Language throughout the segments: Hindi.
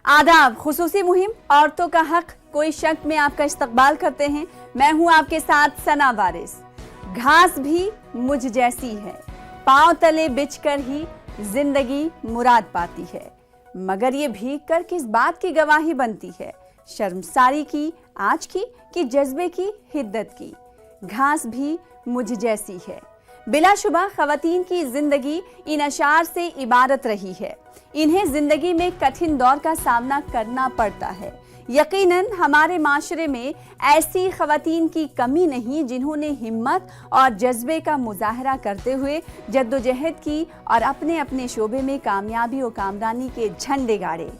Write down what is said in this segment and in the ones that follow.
आदाब। खुसूसी मुहिम औरतों का हक कोई शक में आपका इस्तकबाल करते हैं। मैं हूं आपके साथ सना वारिस। घास भी मुझ जैसी है, पांव तले बिछकर ही जिंदगी मुराद पाती है, मगर ये भीग कर किस बात की गवाही बनती है? शर्मसारी की, आज की कि जज्बे की, हिद्दत की? घास भी मुझ जैसी है। बिलाशुबा खवातीन की जिंदगी इन अशार से इबारत रही है। इन्हें जिंदगी में कठिन दौर का सामना करना पड़ता है। यकीनन हमारे माशरे में ऐसी खवातीन की कमी नहीं जिन्होंने हिम्मत और जज्बे का मुजाहरा करते हुए जद्दोजहद की और अपने अपने शोबे में कामयाबी और कामरानी के झंडे गाड़े।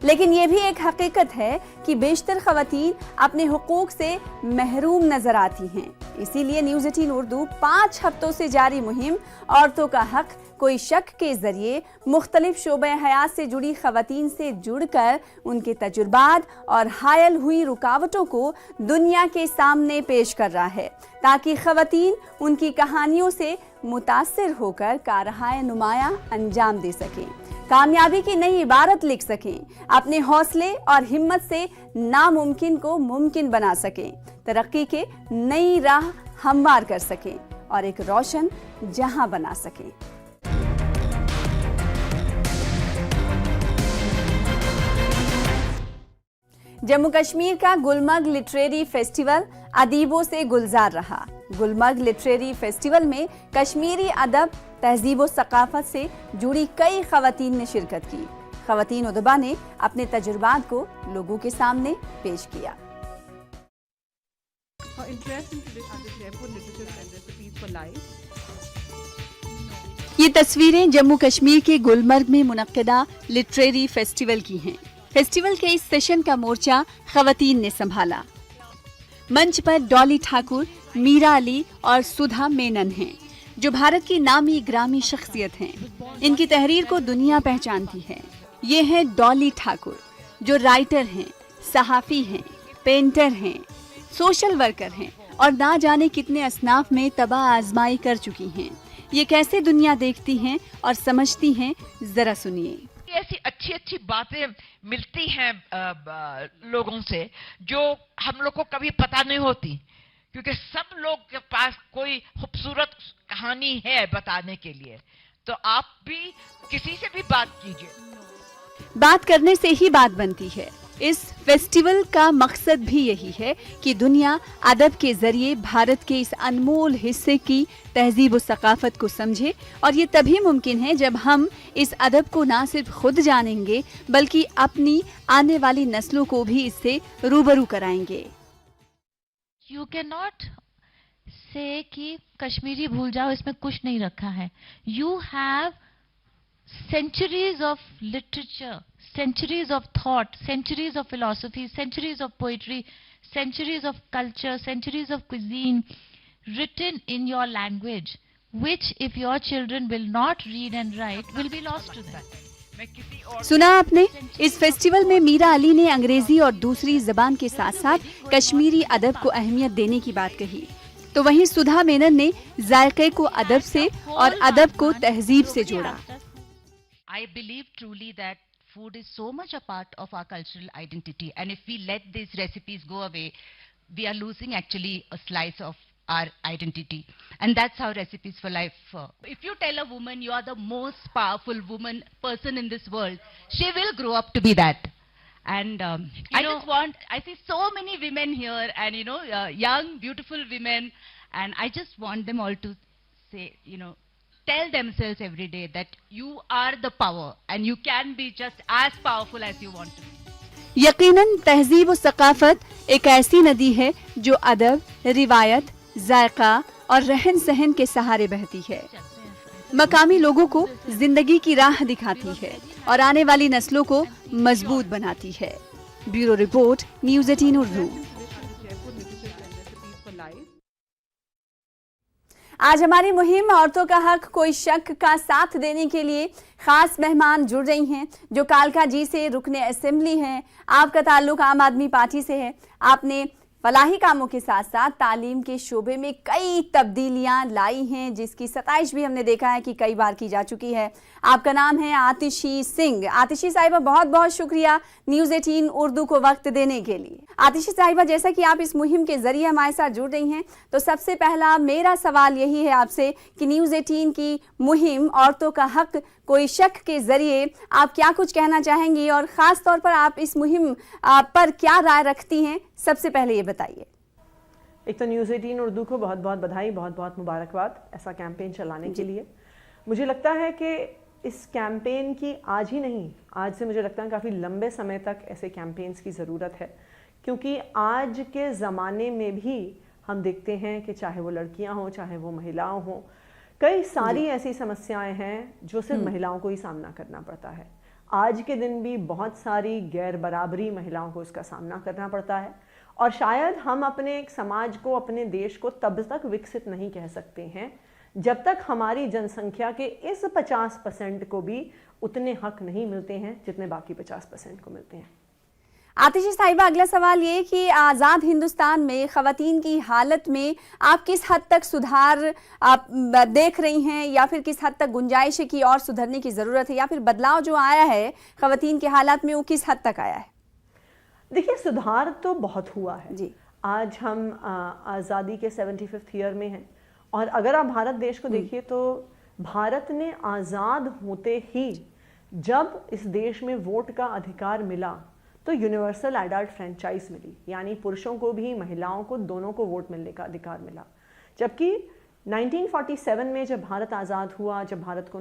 लेकिन ये भी एक हकीकत है कि बेशतर खवातीन अपने हुकूक से महरूम नजर आती हैं। इसीलिए न्यूज़ 18 उर्दू 5 हफ्तों से जारी मुहिम औरतों का हक कोई शक के जरिए मुख्तलिफ शोबे हयात से जुड़ी खवातीन से जुड़कर उनके तजुर्बात और हायल हुई रुकावटों को दुनिया के सामने पेश कर रहा है, ताकि खवातीन उनकी कहानियों से मुतासिर होकर कारहाय नुमाया अंजाम दे सकें, कामयाबी की नई इबारत लिख सकें, अपने हौसले और हिम्मत से नामुमकिन को मुमकिन बना सकें, तरक्की के नई राह हमवार कर सकें और एक रोशन जहां बना सकें। जम्मू कश्मीर का गुलमर्ग लिटरेरी फेस्टिवल अदीबों से गुलजार रहा। गुलमर्ग लिटरेरी फेस्टिवल में कश्मीरी अदब, तहजीब और सकाफत से जुड़ी कई खवातीन ने शिरकत की। खवातीन उदबा ने अपने तजुर्बात को लोगों के सामने पेश किया। ये तस्वीरें जम्मू कश्मीर के गुलमर्ग में मुनक्किदा लिटरेरी फेस्टिवल की हैं। फेस्टिवल के इस सेशन का मोर्चा खवातीन ने संभाला। मंच पर डॉली ठाकुर, मीरा अली और सुधा मेनन हैं, जो भारत की नामी ग्रामी शख्सियत हैं। इनकी तहरीर को दुनिया पहचानती है। ये हैं डॉली ठाकुर, जो राइटर हैं, सहाफ़ी हैं, पेंटर हैं, सोशल वर्कर हैं और ना जाने कितने असनाफ में तबाह आजमाई कर चुकी हैं। ये कैसे दुनिया देखती हैं और समझती हैं, जरा सुनिए। ऐसी अच्छी अच्छी बातें मिलती हैं लोगों से जो हम लोग को कभी पता नहीं होती, क्योंकि सब लोग के पास कोई खूबसूरत कहानी है बताने के लिए। तो आप भी किसी से भी बात कीजिए। बात करने से ही बात बनती है। इस फेस्टिवल का मकसद भी यही है कि दुनिया अदब के जरिए भारत के इस अनमोल हिस्से की तहजीब और सकाफत को समझे, और ये तभी मुमकिन है जब हम इस अदब को ना सिर्फ खुद जानेंगे बल्कि अपनी आने वाली नस्लों को भी इससे रूबरू कराएंगे। यू कैन नॉट से कि कश्मीरी भूल जाओ, इसमें कुछ नहीं रखा है। You have centuries of literature, centuries of thought, centuries of philosophy, centuries of poetry, centuries of culture, centuries of cuisine written in your language, which if your children will not read and write will be lost to them. सुना आपने? इस फेस्टिवल में मीरा अली ने अंग्रेजी और दूसरी जबान के साथ साथ कश्मीरी अदब को अहमियत देने की बात कही, तो वहीं सुधा मेनन ने जायके को अदब से और अदब को तहजीब से जोड़ा। I believe truly that food is so much a part of our cultural identity, and if we let these recipes go away, we are losing actually a slice of our identity, and that's how Recipes for Life. If you tell a woman you are the most powerful person in this world, she will grow up to be that. And I see so many women here, and young, beautiful women, and I just want them all to say, tell themselves every day that you are the power and you can be just as powerful as you want to be. यकीनन तहजीब और सकाफत एक ऐसी नदी है जो अदब, रिवायत, जायका और रहन सहन के सहारे बहती है। मकामी लोगों को जिंदगी की राह दिखाती है और आने वाली नस्लों को मजबूत बनाती है। Bureau report, news 18 Urdu. आज हमारी मुहिम औरतों का हक कोई शक का साथ देने के लिए खास मेहमान जुड़ रही हैं, जो कालका जी से रुकने असेंबली हैं। आपका ताल्लुक आम आदमी पार्टी से है। आपने फलाही कामों के साथ साथ तालीम के शोबे में कई तब्दीलियां लाई हैं, जिसकी सताइश भी हमने देखा है कि कई बार की जा चुकी है। आपका नाम है आतिशी सिंह। आतिशी साहिबा, बहुत बहुत शुक्रिया न्यूज़ 18 उर्दू को वक्त देने के लिए। आतिशी साहिबा, जैसा कि आप इस मुहिम के जरिए हमारे साथ जुड़ रही हैं, तो सबसे पहला मेरा सवाल यही है आपसे कि न्यूज़ 18 की मुहिम औरतों का हक कोई शक के जरिए आप क्या कुछ कहना चाहेंगी, और ख़ास तौर पर आप इस मुहिम पर क्या राय रखती हैं, सबसे पहले ये बताइए। एक तो न्यूज़ 18 उर्दू को बहुत बहुत बधाई, बहुत बहुत मुबारकबाद ऐसा कैंपेन चलाने के लिए। मुझे लगता है कि इस कैंपेन की आज ही नहीं, आज से मुझे लगता है काफ़ी लंबे समय तक ऐसे कैंपेन्स की ज़रूरत है, क्योंकि आज के ज़माने में भी हम देखते हैं कि चाहे वो लड़कियां हों चाहे वो महिलाओं हों, कई सारी ऐसी समस्याएं हैं जो सिर्फ महिलाओं को ही सामना करना पड़ता है। आज के दिन भी बहुत सारी गैर बराबरी महिलाओं को इसका सामना करना पड़ता है, और शायद हम अपने एक समाज को, अपने देश को तब तक विकसित नहीं कह सकते हैं जब तक हमारी जनसंख्या के इस 50% को भी उतने हक नहीं मिलते हैं जितने बाकी 50% को मिलते हैं। आतिशी साहिबा, अगला सवाल ये कि आज़ाद हिंदुस्तान में ख़वातीन की हालत में आप किस हद तक सुधार आप देख रही हैं, या फिर किस हद तक गुंजाइश है कि और सुधरने की ज़रूरत है, या फिर बदलाव जो आया है ख़वातीन की हालत में वो किस हद तक आया है? देखिए, सुधार तो बहुत हुआ है जी। आज हम आज़ादी के 75th ईयर में हैं, और अगर आप भारत देश को देखिए तो भारत ने आज़ाद होते ही जब इस देश में वोट का अधिकार मिला तो यूनिवर्सल एडल्ट फ्रेंचाइज मिली, यानी पुरुषों को भी महिलाओं को दोनों को वोट मिलने का अधिकार मिला। जबकि 1947 में जब भारत आज़ाद हुआ, जब भारत को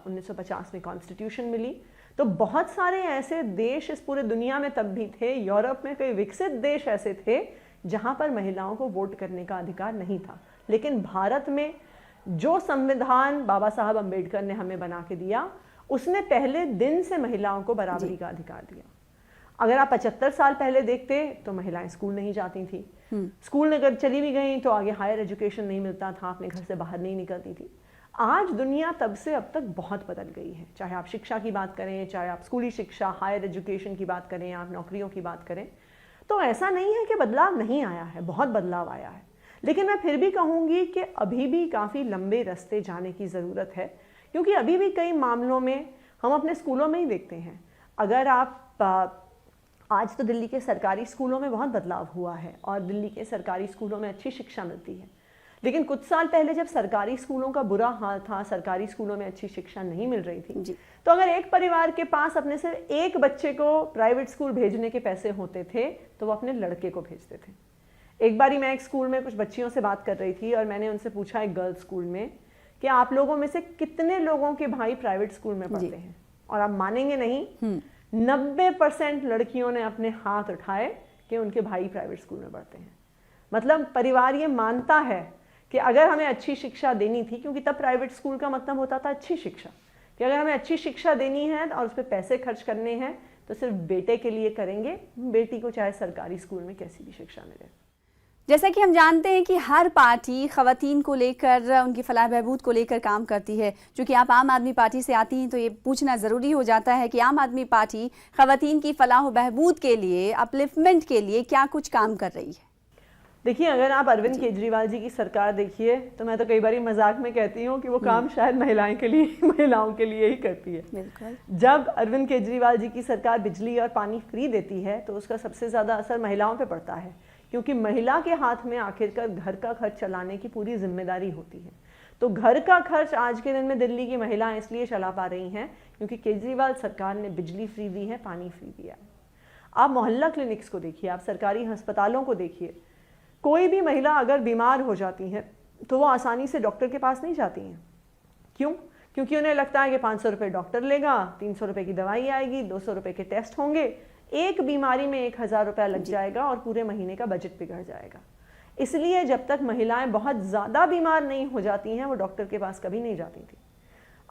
1950 में कॉन्स्टिट्यूशन मिली, तो बहुत सारे ऐसे देश इस पूरे दुनिया में तब भी थे, यूरोप में कई विकसित देश ऐसे थे जहां पर महिलाओं को वोट करने का अधिकार नहीं था। लेकिन भारत में जो संविधान बाबा साहब अम्बेडकर ने हमें बना के दिया, उसने पहले दिन से महिलाओं को बराबरी का अधिकार दिया। अगर आप 75 साल पहले देखते तो महिलाएं स्कूल नहीं जाती थी, स्कूल अगर चली भी गई तो आगे हायर एजुकेशन नहीं मिलता था, अपने घर से बाहर नहीं निकलती थी। आज दुनिया तब से अब तक बहुत बदल गई है, चाहे आप शिक्षा की बात करें, चाहे आप स्कूली शिक्षा, हायर एजुकेशन की बात करें, आप नौकरियों की बात करें, तो ऐसा नहीं है कि बदलाव नहीं आया है, बहुत बदलाव आया है। लेकिन मैं फिर भी कहूँगी कि अभी भी काफ़ी लंबे रास्ते जाने की ज़रूरत है, क्योंकि अभी भी कई मामलों में हम अपने स्कूलों में ही देखते हैं। अगर आप आज तो दिल्ली के सरकारी स्कूलों में बहुत बदलाव हुआ है और दिल्ली के सरकारी स्कूलों में अच्छी शिक्षा मिलती है, लेकिन कुछ साल पहले जब सरकारी स्कूलों का बुरा हाल था, सरकारी स्कूलों में अच्छी शिक्षा नहीं मिल रही थी, तो अगर एक परिवार के पास अपने से एक बच्चे को प्राइवेट स्कूल भेजने के पैसे होते थे तो वो अपने लड़के को भेजते थे। एक बारी मैं एक स्कूल में कुछ बच्चियों से बात कर रही थी और मैंने उनसे पूछा, एक गर्ल्स स्कूल में, कि आप लोगों में से कितने लोगों के भाई प्राइवेट स्कूल में पढ़ते हैं? और आप मानेंगे नहीं, 90% लड़कियों ने अपने हाथ उठाए कि उनके भाई प्राइवेट स्कूल में पढ़ते हैं। मतलब परिवार ये मानता है कि अगर हमें अच्छी शिक्षा देनी थी, क्योंकि तब प्राइवेट स्कूल का मतलब होता था अच्छी शिक्षा, कि अगर हमें अच्छी शिक्षा देनी है और उस पर पैसे खर्च करने हैं तो सिर्फ बेटे के लिए करेंगे, बेटी को चाहे सरकारी स्कूल में कैसी भी शिक्षा मिले। जैसा कि हम जानते हैं कि हर पार्टी ख़वातीन को लेकर, उनकी फलाह बहबूद को लेकर काम करती है। चूँकि आप आम आदमी पार्टी से आती हैं तो ये पूछना ज़रूरी हो जाता है कि आम आदमी पार्टी ख़वातीन की फलाह बहबूद के लिए, अपलिफ्टमेंट के लिए क्या कुछ काम कर रही है? देखिए, अगर आप अरविंद केजरीवाल जी की सरकार देखिए तो मैं तो कई बार मजाक में कहती हूँ कि वो काम शायद महिलाओं के लिए ही करती है। बिल्कुल। जब अरविंद केजरीवाल जी की सरकार बिजली और पानी फ्री देती है तो उसका सबसे ज़्यादा असर महिलाओं पे पड़ता है, क्योंकि महिला के हाथ में आखिरकार घर का खर्च चलाने की पूरी जिम्मेदारी होती है। तो घर का खर्च आज के दिन में दिल्ली की महिलाएं इसलिए चला पा रही हैं क्योंकि केजरीवाल सरकार ने बिजली फ्री दी है, पानी फ्री दिया है। आप मोहल्ला क्लिनिक्स को देखिए, आप सरकारी अस्पतालों को देखिए, कोई भी महिला अगर बीमार हो जाती है तो वो आसानी से डॉक्टर के पास नहीं जाती हैं। क्यों? क्योंकि उन्हें लगता है कि 500 रुपये डॉक्टर लेगा, 300 रुपये की दवाई आएगी, 200 रुपये के टेस्ट होंगे, एक बीमारी में 1000 रुपया लग जाएगा और पूरे महीने का बजट बिगड़ जाएगा। इसलिए जब तक महिलाएं बहुत ज़्यादा बीमार नहीं हो जाती हैं वो डॉक्टर के पास कभी नहीं जाती थी।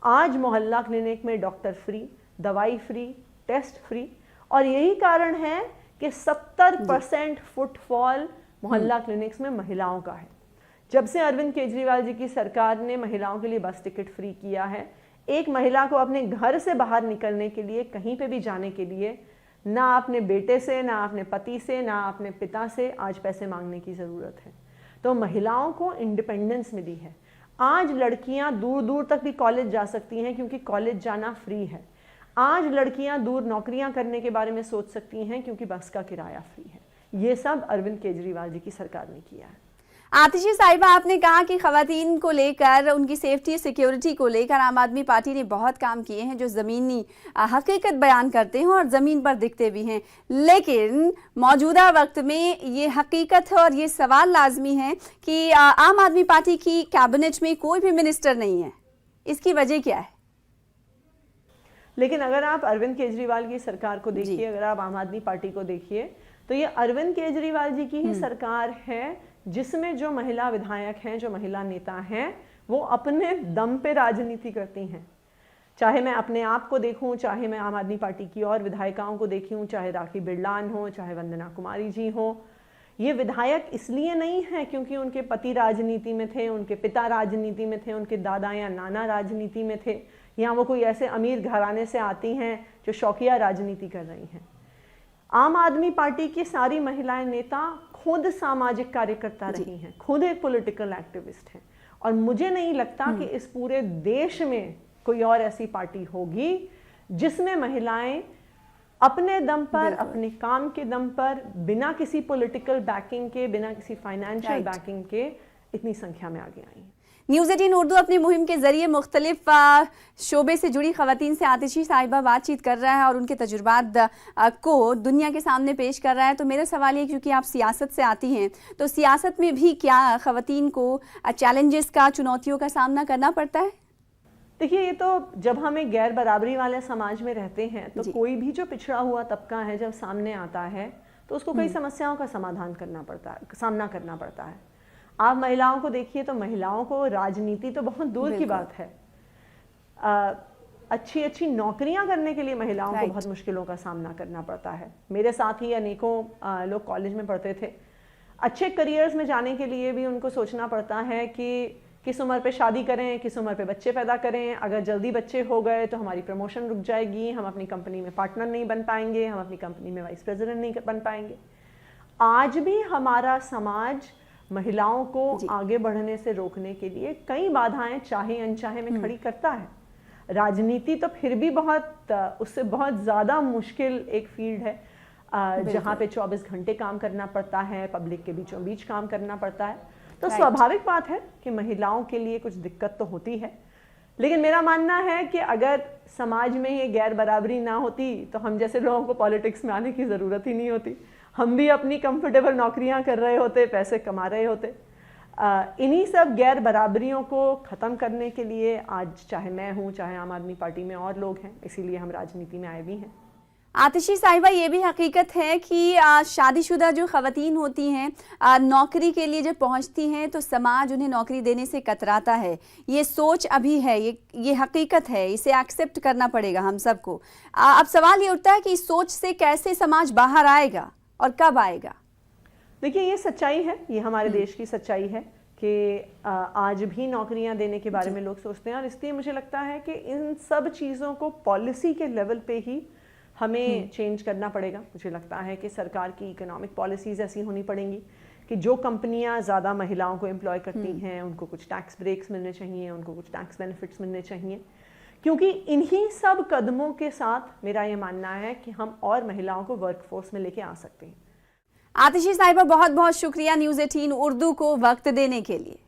आज मोहल्ला क्लिनिक में डॉक्टर फ्री, दवाई फ्री, टेस्ट फ्री, और यही कारण है कि 70% फुटफॉल मोहल्ला क्लिनिक्स में महिलाओं का है। जब से अरविंद केजरीवाल जी की सरकार ने महिलाओं के लिए बस टिकट फ्री किया है, एक महिला को अपने घर से बाहर निकलने के लिए, कहीं पे भी जाने के लिए ना अपने बेटे से, ना अपने पति से, ना अपने पिता से आज पैसे मांगने की ज़रूरत है। तो महिलाओं को इंडिपेंडेंस मिली है। आज लड़कियां दूर दूर तक भी कॉलेज जा सकती हैं क्योंकि कॉलेज जाना फ्री है। आज लड़कियां दूर नौकरियां करने के बारे में सोच सकती हैं क्योंकि बस का किराया फ्री है। ये सब अरविंद केजरीवाल जी की सरकार ने किया है। आतिशी साहिबा, आपने कहा कि खवातीन को लेकर, उनकी सेफ्टी सिक्योरिटी को लेकर आम आदमी पार्टी ने बहुत काम किए हैं जो ज़मीनी हकीकत बयान करते हैं और ज़मीन पर दिखते भी हैं, लेकिन मौजूदा वक्त में ये हकीकत है और ये सवाल लाजमी है कि आम आदमी पार्टी की कैबिनेट में कोई भी मिनिस्टर नहीं है। इसकी वजह क्या है? लेकिन अगर आप अरविंद केजरीवाल की सरकार को देखिए, अगर आप आम आदमी पार्टी को देखिए, तो ये अरविंद केजरीवाल जी की ही सरकार है जिसमें जो महिला विधायक हैं, जो महिला नेता हैं, वो अपने दम पे राजनीति करती हैं। चाहे मैं अपने आप को देखूं, चाहे मैं आम आदमी पार्टी की और विधायिकाओं को देखूं, चाहे राखी बिरलान हो, चाहे वंदना कुमारी जी हो, ये विधायक इसलिए नहीं है क्योंकि उनके पति राजनीति में थे, उनके पिता राजनीति में थे, उनके दादा या नाना राजनीति में थे, या वो कोई ऐसे अमीर घराने से आती हैं जो शौकिया राजनीति कर रही हैं। आम आदमी पार्टी की सारी महिलाएं नेता खुद सामाजिक कार्यकर्ता रही हैं, खुद एक पॉलिटिकल एक्टिविस्ट हैं, और मुझे नहीं लगता कि इस पूरे देश में कोई और ऐसी पार्टी होगी जिसमें महिलाएं अपने दम पर, अपने काम के दम पर, बिना किसी पॉलिटिकल बैकिंग के, बिना किसी फाइनेंशियल बैकिंग के इतनी संख्या में आगे आई हैं। न्यूज़ 18 उर्दू अपनी मुहिम के जरिए मुख्तलिफ शोबे से जुड़ी खवातीन से आतिशी साहिबा बातचीत कर रहा है और उनके तजुर्बात को दुनिया के सामने पेश कर रहा है। तो मेरा सवाल ये, क्योंकि आप सियासत से आती हैं, तो सियासत में भी क्या खवातीन को चैलेंजेस का, चुनौतियों का सामना करना पड़ता है? देखिए, ये तो जब हम एक गैर बराबरी वाले समाज में रहते हैं तो कोई भी जो पिछड़ा हुआ तबका है जब सामने आता है तो उसको कई समस्याओं का समाधान करना पड़ता है, सामना करना पड़ता है। आप महिलाओं को देखिए तो महिलाओं को राजनीति तो बहुत दूर की बात है, अच्छी अच्छी नौकरियां करने के लिए महिलाओं को बहुत मुश्किलों का सामना करना पड़ता है। मेरे साथ ही अनेकों लोग कॉलेज में पढ़ते थे। अच्छे करियर्स में जाने के लिए भी उनको सोचना पड़ता है कि किस उम्र पे शादी करें, किस उम्र पे बच्चे पैदा करें। अगर जल्दी बच्चे हो गए तो हमारी प्रमोशन रुक जाएगी, हम अपनी कंपनी में पार्टनर नहीं बन पाएंगे, हम अपनी कंपनी में वाइस प्रेसिडेंट नहीं बन पाएंगे। आज भी हमारा समाज महिलाओं को आगे बढ़ने से रोकने के लिए कई बाधाएं चाहे अनचाहे में खड़ी करता है। राजनीति तो फिर भी बहुत उससे बहुत ज़्यादा मुश्किल एक फील्ड है जहाँ पे 24 घंटे काम करना पड़ता है, पब्लिक के बीचों बीच काम करना पड़ता है। तो स्वाभाविक बात है कि महिलाओं के लिए कुछ दिक्कत तो होती है, लेकिन मेरा मानना है कि अगर समाज में ये गैर बराबरी ना होती तो हम जैसे लोगों को पॉलिटिक्स में आने की ज़रूरत ही नहीं होती। हम भी अपनी कंफर्टेबल नौकरियां कर रहे होते, पैसे कमा रहे होते। इन्हीं सब गैर बराबरियों को ख़त्म करने के लिए आज चाहे मैं हूँ, चाहे आम आदमी पार्टी में और लोग हैं, इसीलिए हम राजनीति में आए भी हैं। आतिशी साहिबा, ये भी हकीकत है कि शादीशुदा जो ख़वातीन होती हैं नौकरी के लिए जब पहुंचती हैं तो समाज उन्हें नौकरी देने से कतराता है। ये सोच अभी है, ये हकीकत है, इसे एक्सेप्ट करना पड़ेगा हम सबको। अब सवाल ये उठता है कि इस सोच से कैसे समाज बाहर आएगा और कब आएगा? देखिए, ये सच्चाई है, ये हमारे देश की सच्चाई है कि आज भी नौकरियां देने के बारे में लोग सोचते हैं, और इसलिए मुझे लगता है कि इन सब चीज़ों को पॉलिसी के लेवल पे ही हमें चेंज करना पड़ेगा। मुझे लगता है कि सरकार की इकोनॉमिक पॉलिसीज़ ऐसी होनी पड़ेंगी कि जो कंपनियां ज़्यादा महिलाओं को एम्प्लॉय करती हैं उनको कुछ टैक्स ब्रेक्स मिलने चाहिए, उनको कुछ टैक्स बेनिफिट्स मिलने चाहिए, क्योंकि इन्हीं सब कदमों के साथ मेरा ये मानना है कि हम और महिलाओं को वर्कफोर्स में लेके आ सकते हैं। आतिशी साहिबा, बहुत बहुत शुक्रिया न्यूज़ 18 उर्दू को वक्त देने के लिए।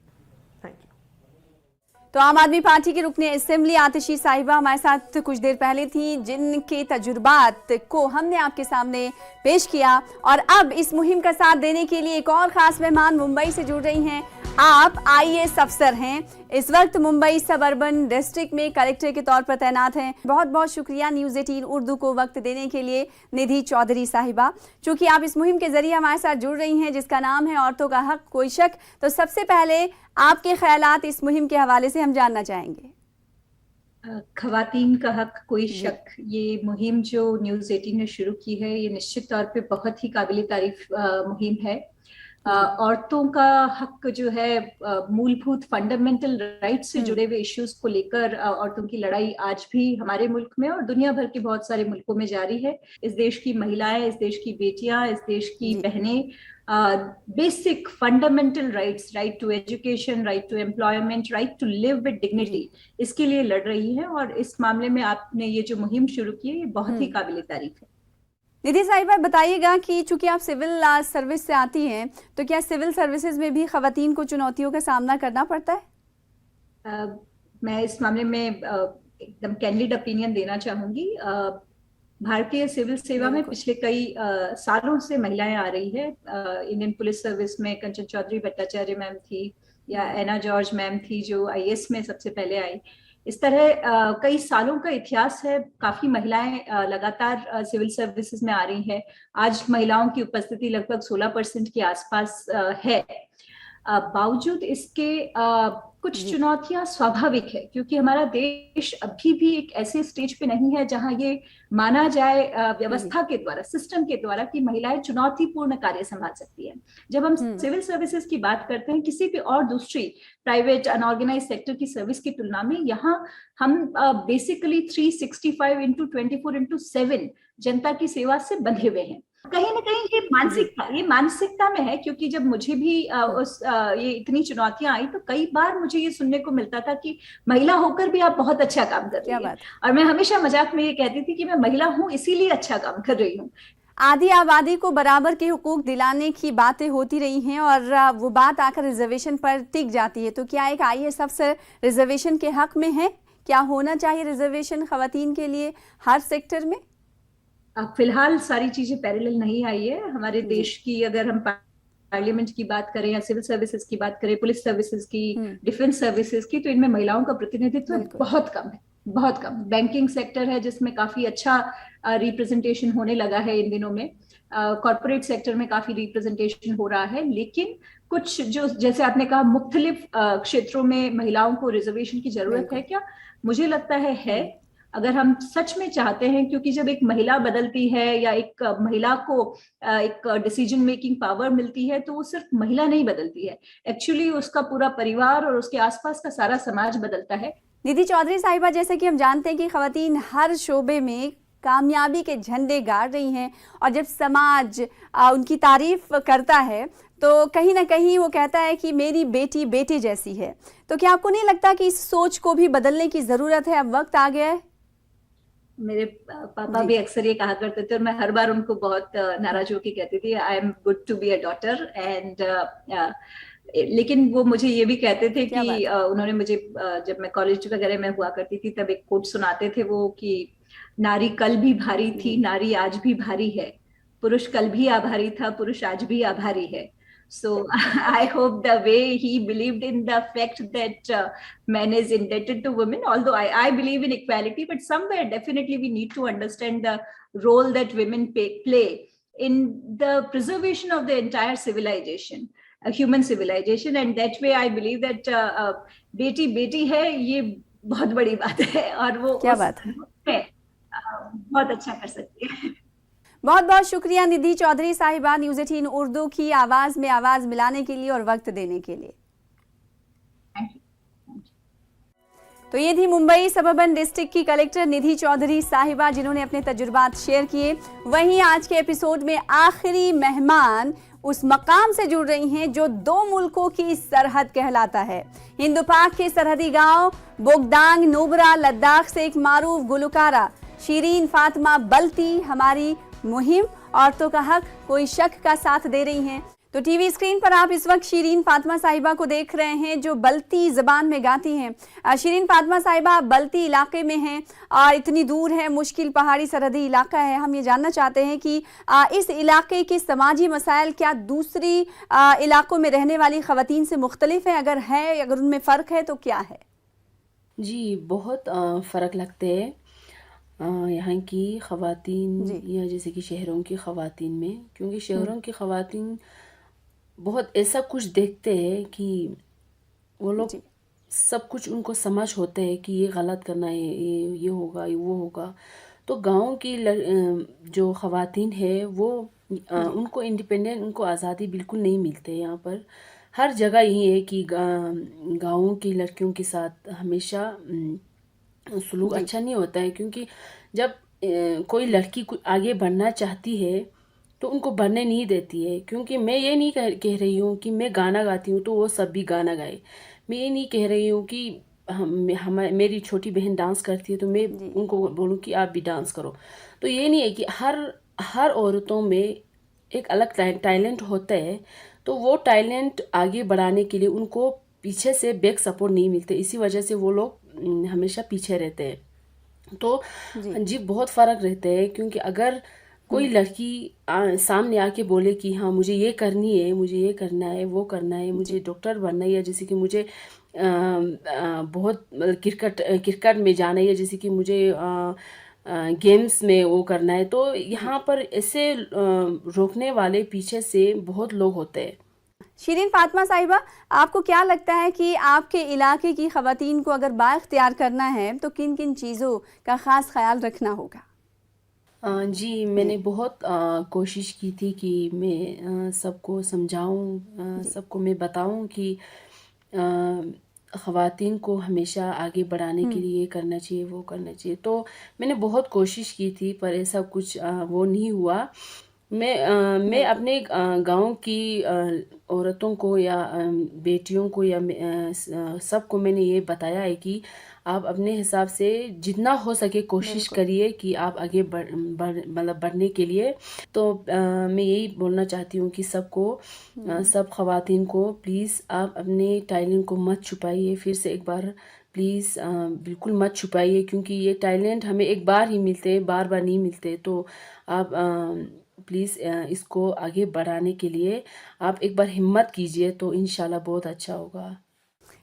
तो आम आदमी पार्टी की रुकने असेंबली आतिशी साहिबा हमारे साथ कुछ देर पहले थी, जिनके तजुर्बात को हमने आपके सामने पेश किया। और अब इस मुहिम का साथ देने के लिए एक और ख़ास मेहमान मुंबई से जुड़ रही हैं। आप IAS अफसर हैं, इस वक्त मुंबई सब अर्बन डिस्ट्रिक्ट में कलेक्टर के तौर पर तैनात हैं। बहुत बहुत शुक्रिया न्यूज़ 18 उर्दू को वक्त देने के लिए निधि चौधरी साहिबा। चूँकि आप इस मुहिम के जरिए हमारे साथ जुड़ रही हैं जिसका नाम है औरतों का हक कोई शक, तो सबसे पहले आपके ख्यालात इस मुहिम के हवाले से हम जानना चाहेंगे। खवातीन का हक कोई शक, ये मुहिम जो न्यूज़ 18 ने शुरू की है, ये निश्चित तौर पे बहुत ही काबिल तारीफ मुहिम है। औरतों का हक जो है मूलभूत फंडामेंटल राइट से जुड़े हुए इश्यूज को लेकर औरतों की लड़ाई आज भी हमारे मुल्क में और दुनिया भर के बहुत सारे मुल्कों में जारी है। इस देश की महिलाएं, इस देश की बेटियां, इस देश की जी। बहनें basic fundamental rights, right to education, right to employment, right to live with dignity, इसके लिए लड़ रही है। और इस मामले में आपने ये जो मुहिम शुरू की है, ये बहुत ही काबिल तारीफ है। निधि साहिबा, बताइएगा कि चूंकि आप सिविल सर्विस से आती हैं, तो क्या सिविल सर्विसेज में भी खवातीन को चुनौतियों का सामना करना पड़ता है? मैं इस मामले में एकदम कैंडिड ओपिनियन देना चाहूंगी। भारतीय सिविल सेवा में पिछले कई सालों से महिलाएं आ रही है। इंडियन पुलिस सर्विस में कंचन चौधरी भट्टाचार्य मैम थी, या एना जॉर्ज मैम थी जो आईएएस में सबसे पहले आई। इस तरह कई सालों का इतिहास है। काफी महिलाएं लगातार सिविल सर्विसेज में आ रही हैं। आज महिलाओं की उपस्थिति लगभग 16% के आसपास है। बावजूद इसके कुछ चुनौतियां स्वाभाविक है, क्योंकि हमारा देश अभी भी एक ऐसे स्टेज पे नहीं है जहां ये माना जाए व्यवस्था के द्वारा, सिस्टम के द्वारा, कि महिलाएं चुनौतीपूर्ण कार्य संभाल सकती है। जब हम सिविल सर्विसेज की बात करते हैं किसी भी और दूसरी प्राइवेट अनऑर्गेनाइज सेक्टर की सर्विस की तुलना में, यहाँ हम बेसिकली 365 into 24/7 जनता की सेवा से बंधे हुए हैं। कहीं ना कहीं ये मानसिकता में है, क्योंकि जब मुझे भी ये इतनी चुनौतियां आई तो कई बार मुझे ये सुनने को मिलता था कि महिला होकर भी आप बहुत अच्छा काम कर रही हैं। और मैं हमेशा मजाक में ये कहती थी कि मैं महिला हूँ इसीलिए अच्छा काम कर रही हूँ। आधी आबादी को बराबर के हुकूक दिलाने की बातें होती रही हैं और वो बात आकर रिजर्वेशन पर टिक जाती है। तो क्या एक आईएएस अफसर रिजर्वेशन के हक में है? क्या होना चाहिए रिजर्वेशन खवातीन के लिए हर सेक्टर में? फिलहाल सारी चीजें पैरेलल नहीं आई है। हमारे देश की अगर हम पार्लियामेंट की बात करें या सिविल सर्विसेज की बात करें, पुलिस सर्विसेज की, डिफेंस सर्विसेज की, तो इनमें महिलाओं का प्रतिनिधित्व बहुत कम है, बहुत कम। बैंकिंग सेक्टर है जिसमें काफी अच्छा रिप्रेजेंटेशन होने लगा है इन दिनों में। कॉर्पोरेट सेक्टर में काफी रिप्रेजेंटेशन हो रहा है, लेकिन कुछ जो, जैसे आपने कहा, मुख्तलिफ क्षेत्रों में महिलाओं को रिजर्वेशन की जरूरत है क्या? मुझे लगता है अगर हम सच में चाहते हैं, क्योंकि जब एक महिला बदलती है या एक महिला को एक डिसीजन मेकिंग पावर मिलती है, तो वो सिर्फ महिला नहीं बदलती है, एक्चुअली उसका पूरा परिवार और उसके आसपास का सारा समाज बदलता है। निधि चौधरी साहिबा, जैसे कि हम जानते हैं कि खवातीन हर शोबे में कामयाबी के झंडे गाड़ रही हैं, और जब समाज उनकी तारीफ करता है तो कहीं ना कहीं वो कहता है कि मेरी बेटी बेटी जैसी है। तो क्या आपको नहीं लगता कि इस सोच को भी बदलने की जरूरत है? अब वक्त आ गया है। मेरे पापा भी अक्सर ये कहा करते थे और मैं हर बार उनको बहुत नाराज होकर कहती थी, I am good to be a daughter. And लेकिन वो मुझे ये भी कहते थे कि उन्होंने मुझे जब मैं कॉलेज वगैरह में हुआ करती थी तब एक कोट सुनाते थे वो, कि नारी कल भी भारी थी, नारी आज भी भारी है, पुरुष कल भी आभारी था, पुरुष आज भी आभारी है। So I hope the way he believed in the fact that man is indebted to women, although I believe in equality, but somewhere definitely we need to understand the role that women play in the preservation of the entire civilization, human civilization, and that way I believe that बेटी बेटी है ये बहुत बड़ी बात है, और वो क्या बात है, बहुत अच्छा कर सकती है। बहुत बहुत शुक्रिया निधि चौधरी साहिबा, न्यूज़ 18 उर्दू की आवाज में आवाज मिलाने के लिए और वक्त देने के लिए। तो ये थी मुंबई सबअर्बन डिस्ट्रिक्ट की कलेक्टर निधि चौधरी साहिबा, जिन्होंने अपने तजुर्बात शेयर किए। वहीं आज के एपिसोड में आखिरी मेहमान उस मकाम से जुड़ रही हैं जो दो मुल्कों की सरहद कहलाता है। हिंदू पाक के सरहदी गांव बोगदांग नुब्रा लद्दाख से एक मारूफ गुलकारा शीरीन फातिमा बल्ती हमारी मुहिम औरतों का हक कोई शक का साथ दे रही हैं। तो टीवी स्क्रीन पर आप इस वक्त शीरीन फातिमा साहिबा को देख रहे हैं जो बल्ती ज़बान में गाती हैं। शीरीन फातिमा साहिबा बल्ती इलाके में हैं और इतनी दूर है, मुश्किल पहाड़ी सरहदी इलाका है। हम ये जानना चाहते हैं कि इस इलाके के समाजी मसाइल क्या दूसरी इलाकों में रहने वाली ख़वातीन से मुख्तलिफ है? अगर है, अगर उनमें फ़र्क है तो क्या है? जी, बहुत फ़र्क लगते हैं यहाँ की ख़वातीन या जैसे कि शहरों की ख़वातीन में, क्योंकि शहरों की ख़वातीन बहुत ऐसा कुछ देखते हैं कि वो लोग सब कुछ उनको समझ होते हैं कि ये गलत करना है, ये होगा, ये वो होगा। तो गांव की जो ख़वातीन है वो उनको इंडिपेंडेंट, उनको आज़ादी बिल्कुल नहीं मिलते यहाँ पर। हर जगह यही है कि गाँवों की लड़कियों के साथ हमेशा सलूक अच्छा नहीं होता है, क्योंकि जब कोई लड़की आगे बढ़ना चाहती है तो उनको बढ़ने नहीं देती है। क्योंकि मैं ये नहीं कह रही हूँ कि मैं गाना गाती हूँ तो वो सब भी गाना गाए। मैं ये नहीं कह रही हूँ कि मेरी छोटी बहन डांस करती है तो मैं उनको बोलूँ कि आप भी डांस करो। तो ये नहीं है कि हर औरतों में एक अलग टैलेंट होता है, तो वो टैलेंट आगे बढ़ाने के लिए उनको पीछे से बैक सपोर्ट नहीं मिलते, इसी वजह से वो लोग हमेशा पीछे रहते हैं। तो जी बहुत फ़र्क रहता है, क्योंकि अगर कोई लड़की सामने आके बोले कि हाँ मुझे ये करनी है, मुझे ये करना है, वो करना है, मुझे डॉक्टर बनना है, या जैसे कि मुझे बहुत क्रिकेट में जाना है, या जैसे कि मुझे गेम्स में वो करना है, तो यहाँ पर ऐसे रोकने वाले पीछे से बहुत लोग होते हैं। शिरीन फातिमा साहिबा, आपको क्या लगता है कि आपके इलाके की ख़वातीन को अगर बाइख्तियार करना है तो किन किन चीज़ों का ख़ास ख्याल रखना होगा? जी, मैंने बहुत कोशिश की थी कि मैं सबको समझाऊं, सबको मैं बताऊं कि ख़वातीन को हमेशा आगे बढ़ाने के लिए ये करना चाहिए, वो करना चाहिए। तो मैंने बहुत कोशिश की थी, पर ऐसा कुछ वो नहीं हुआ। मैं अपने गांव की औरतों को या बेटियों को या सबको मैंने ये बताया है कि आप अपने हिसाब से जितना हो सके कोशिश करिए कि आप आगे मतलब बढ़ने के लिए। तो मैं यही बोलना चाहती हूँ कि सबको, सब ख़वातीन को प्लीज़ आप अपने टैलेंट को मत छुपाइए। फिर से एक बार प्लीज़ बिल्कुल मत छुपाइए, क्योंकि ये टैलेंट हमें एक बार ही मिलते हैं, बार बार नहीं मिलते। तो आप प्लीज़ इसको आगे बढ़ाने के लिए आप एक बार हिम्मत कीजिए, तो इंशाल्लाह बहुत अच्छा होगा।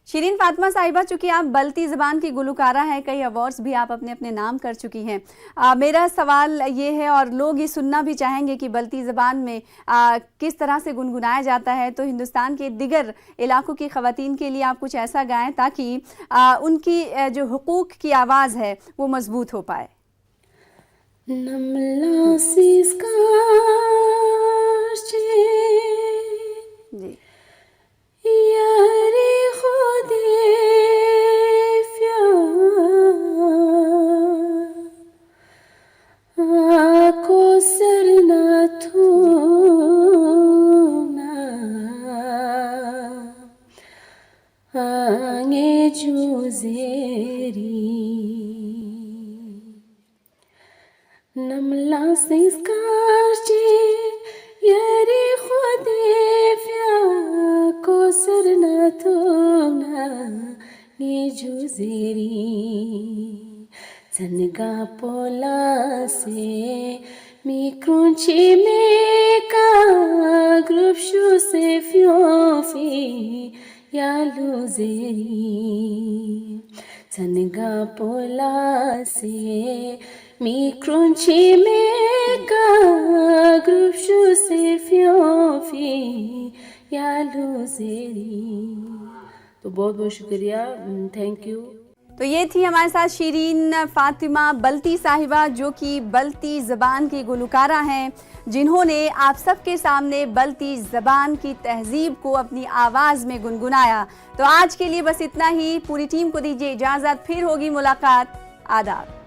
शिरीन फातिमा साहिबा, चूँकि आप बल्ती ज़बान की गुलकारा हैं, कई अवार्ड्स भी आप अपने अपने नाम कर चुकी हैं, मेरा सवाल ये है और लोग ये सुनना भी चाहेंगे कि बल्ती ज़बान में किस तरह से गुनगुनाया जाता है, तो हिंदुस्तान के दिगर इलाकों की ख़वातीन के लिए आप कुछ ऐसा गाएं ताकि उनकी जो हुकूक की आवाज़ है वो मजबूत हो पाए। जी Zanga pola se mi crunchi me ka grup shu se fiofi ya luzeri. Zanga pola se mi crunchi me ka grup shu se fiofi ya luzeri. तो बहुत बहुत शुक्रिया, थैंक यू। तो ये थी हमारे साथ शिरीन फातिमा बल्ती साहिबा, जो कि बल्ती ज़बान की गुलकारा हैं, जिन्होंने आप सबके सामने बल्ती ज़बान की तहज़ीब को अपनी आवाज़ में गुनगुनाया। तो आज के लिए बस इतना ही। पूरी टीम को दीजिए इजाज़त, फिर होगी मुलाकात। आदाब।